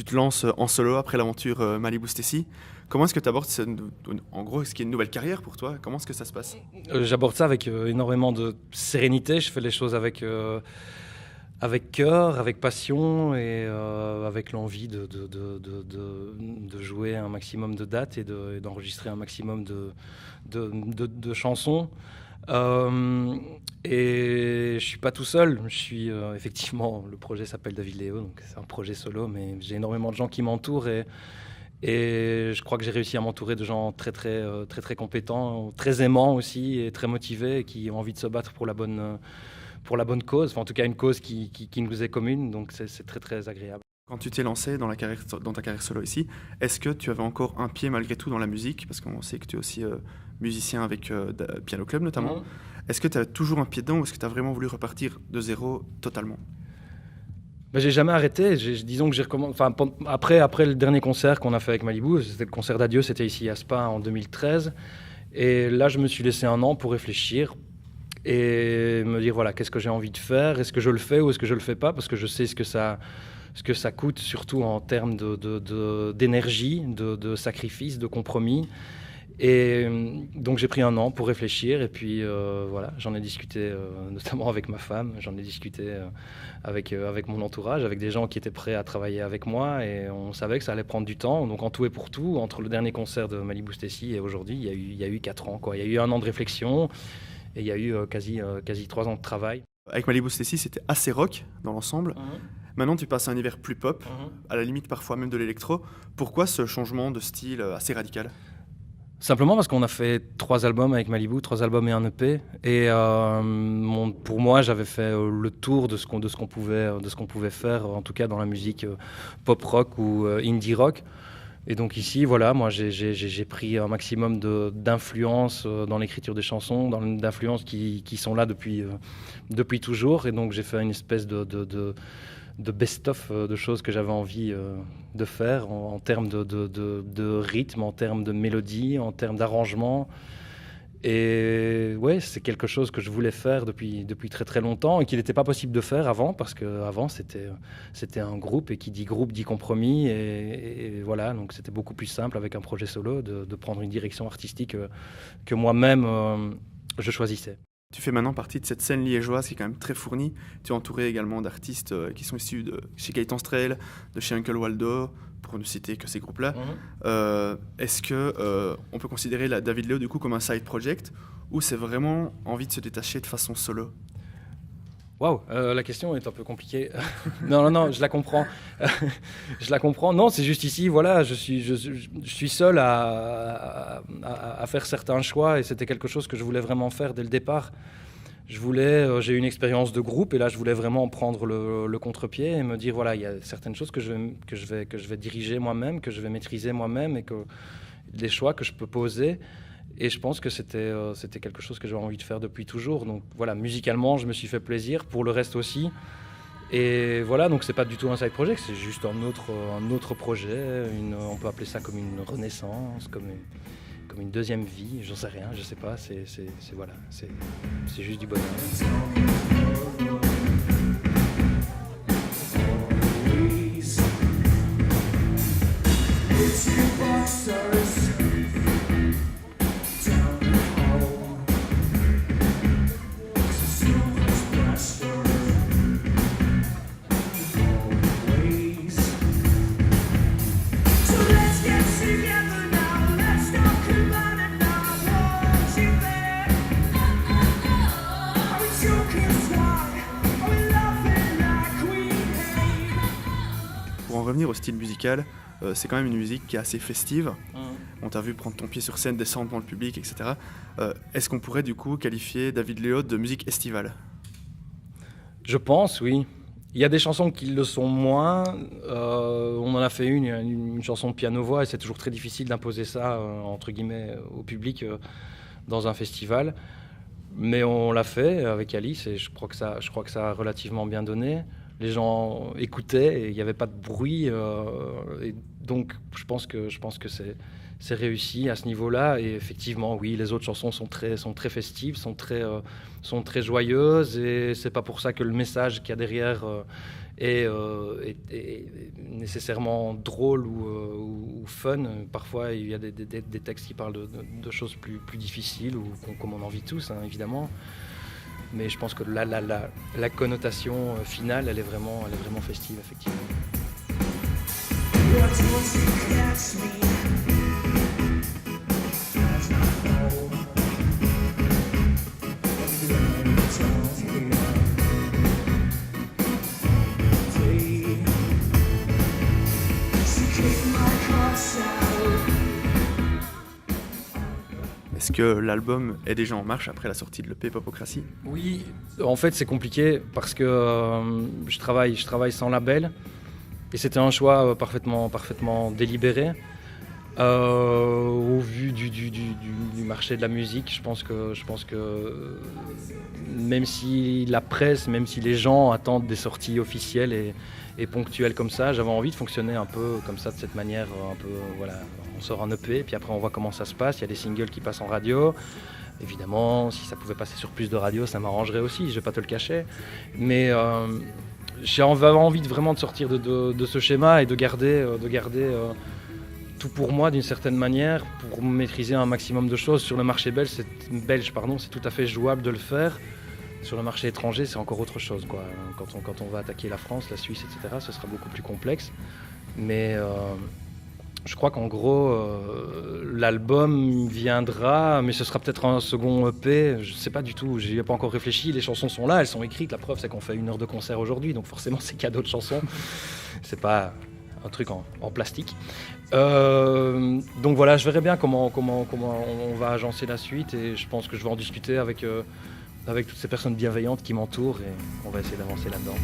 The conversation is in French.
tu te lances en solo après l'aventure Malibu Stacy. Comment est-ce que tu abordes, en gros, est-ce qu'il y a une nouvelle carrière pour toi? Comment est-ce que ça se passe? J'aborde ça avec énormément de sérénité. Je fais les choses avec cœur, avec passion et avec l'envie de jouer un maximum de dates et d'enregistrer un maximum de chansons. Et je suis pas tout seul. Je suis effectivement, le projet s'appelle David Léo, donc c'est un projet solo, mais j'ai énormément de gens qui m'entourent et je crois que j'ai réussi à m'entourer de gens très compétents, très aimants aussi et très motivés et qui ont envie de se battre pour la bonne cause, enfin, en tout cas une cause qui nous est commune, donc c'est très agréable. Quand tu t'es lancé dans ta carrière solo ici, est-ce que tu avais encore un pied malgré tout dans la musique? Parce qu'on sait que tu es aussi musicien avec Piano Club notamment. Est-ce que tu as toujours un pied dedans ou est-ce que tu as vraiment voulu repartir de zéro totalement? J'ai jamais arrêté. Disons que j'ai recommencé. Enfin, après le dernier concert qu'on a fait avec Malibu, c'était le concert d'adieu, c'était ici à Spa en 2013. Et là, je me suis laissé un an pour réfléchir et me dire voilà, qu'est-ce que j'ai envie de faire? Est-ce que je le fais ou est-ce que je le fais pas? Parce que je sais ce que ça coûte, surtout en termes d'énergie, de sacrifice, de compromis. Et donc j'ai pris un an pour réfléchir et puis voilà, j'en ai discuté notamment avec ma femme, j'en ai discuté avec mon entourage, avec des gens qui étaient prêts à travailler avec moi et on savait que ça allait prendre du temps. Donc en tout et pour tout, entre le dernier concert de Malibu Stacy et aujourd'hui, il y a eu 4 ans, quoi. Il y a eu un an de réflexion et il y a eu quasi 3 ans de travail. Avec Malibu Stacy, c'était assez rock dans l'ensemble. Maintenant, tu passes à un univers plus pop, à la limite parfois même de l'électro. Pourquoi ce changement de style assez radical? Simplement parce qu'on a fait 3 albums avec Malibu, 3 albums et un EP. Et pour moi, j'avais fait le tour de ce qu'on pouvait faire, en tout cas dans la musique pop rock ou indie rock. Et donc ici, voilà, moi j'ai pris un maximum d'influences dans l'écriture des chansons, d'influences qui sont là depuis toujours. Et donc j'ai fait une espèce de best-of de choses que j'avais envie de faire en termes de rythme, en termes de mélodie, en termes d'arrangement. Et ouais, c'est quelque chose que je voulais faire depuis très longtemps et qu'il n'était pas possible de faire avant parce qu'avant c'était un groupe et qui dit groupe dit compromis et voilà, donc c'était beaucoup plus simple avec un projet solo de prendre une direction artistique que moi-même je choisissais. Tu fais maintenant partie de cette scène liégeoise qui est quand même très fournie. Tu es entouré également d'artistes qui sont issus de chez Gaëtan Strel, de chez Uncle Waldo, pour ne citer que ces groupes-là. Est-ce que on peut considérer la David Léo du coup comme un side project ou c'est vraiment envie de se détacher de façon solo? Waouh, la question est un peu compliquée. Non, je la comprends. Je la comprends. Non, c'est juste ici, voilà, je suis seul à faire certains choix et c'était quelque chose que je voulais vraiment faire dès le départ. J'ai eu une expérience de groupe et là, je voulais vraiment prendre le contre-pied et me dire, voilà, il y a certaines choses que je vais diriger moi-même, que je vais maîtriser moi-même et que des choix que je peux poser. Et je pense que c'était quelque chose que j'avais envie de faire depuis toujours. Donc voilà, musicalement, je me suis fait plaisir, pour le reste aussi. Et voilà, donc c'est pas du tout un side project, c'est juste un autre projet. On peut appeler ça comme une renaissance, comme une deuxième vie, j'en sais rien, je sais pas. Voilà, c'est juste du bonheur. Pour en revenir au style musical, c'est quand même une musique qui est assez festive. On t'a vu prendre ton pied sur scène, descendre devant le public, etc. Est-ce qu'on pourrait du coup qualifier David Léo de musique estivale? Je pense, oui. Il y a des chansons qui le sont moins. On en a fait une chanson de piano-voix, et c'est toujours très difficile d'imposer ça, entre guillemets, au public dans un festival. Mais on l'a fait avec Alice, et je crois que ça a relativement bien donné. Les gens écoutaient, et il n'y avait pas de bruit. Et donc, je pense que c'est réussi à ce niveau-là. Et effectivement, oui, les autres chansons sont très festives, sont très joyeuses. Et c'est pas pour ça que le message qu'il y a derrière est nécessairement drôle ou fun. Parfois, il y a des textes qui parlent de choses plus difficiles, ou comme on en vit tous, hein, évidemment. Mais je pense que la connotation finale, elle est vraiment festive, effectivement. Est-ce que l'album est déjà en marche après la sortie de l'EP Popocratie? Oui, en fait c'est compliqué parce que je travaille sans label et c'était un choix parfaitement délibéré. Au vu du marché de la musique, je pense que même si la presse, même si les gens attendent des sorties officielles et ponctuelles comme ça, j'avais envie de fonctionner un peu comme ça, de cette manière, un peu, voilà, on sort un EP, puis après on voit comment ça se passe, il y a des singles qui passent en radio. Évidemment, si ça pouvait passer sur plus de radios, ça m'arrangerait aussi, je vais pas te le cacher. Mais j'avais envie vraiment de sortir de ce schéma et de garder tout pour moi d'une certaine manière, pour maîtriser un maximum de choses. Sur le marché belge, c'est tout à fait jouable de le faire. Sur le marché étranger, c'est encore autre chose, quoi. Quand on va attaquer la France, la Suisse, etc., ce sera beaucoup plus complexe. Mais je crois qu'en gros, l'album viendra, mais ce sera peut-être un second EP. Je ne sais pas du tout, j'y ai pas encore réfléchi. Les chansons sont là, elles sont écrites. La preuve, c'est qu'on fait 1 heure de concert aujourd'hui, donc forcément, c'est cadeau de chansons. C'est pas un truc en plastique. Donc voilà, je verrai bien comment on va agencer la suite, et je pense que je vais en discuter avec toutes ces personnes bienveillantes qui m'entourent, et on va essayer d'avancer là-dedans.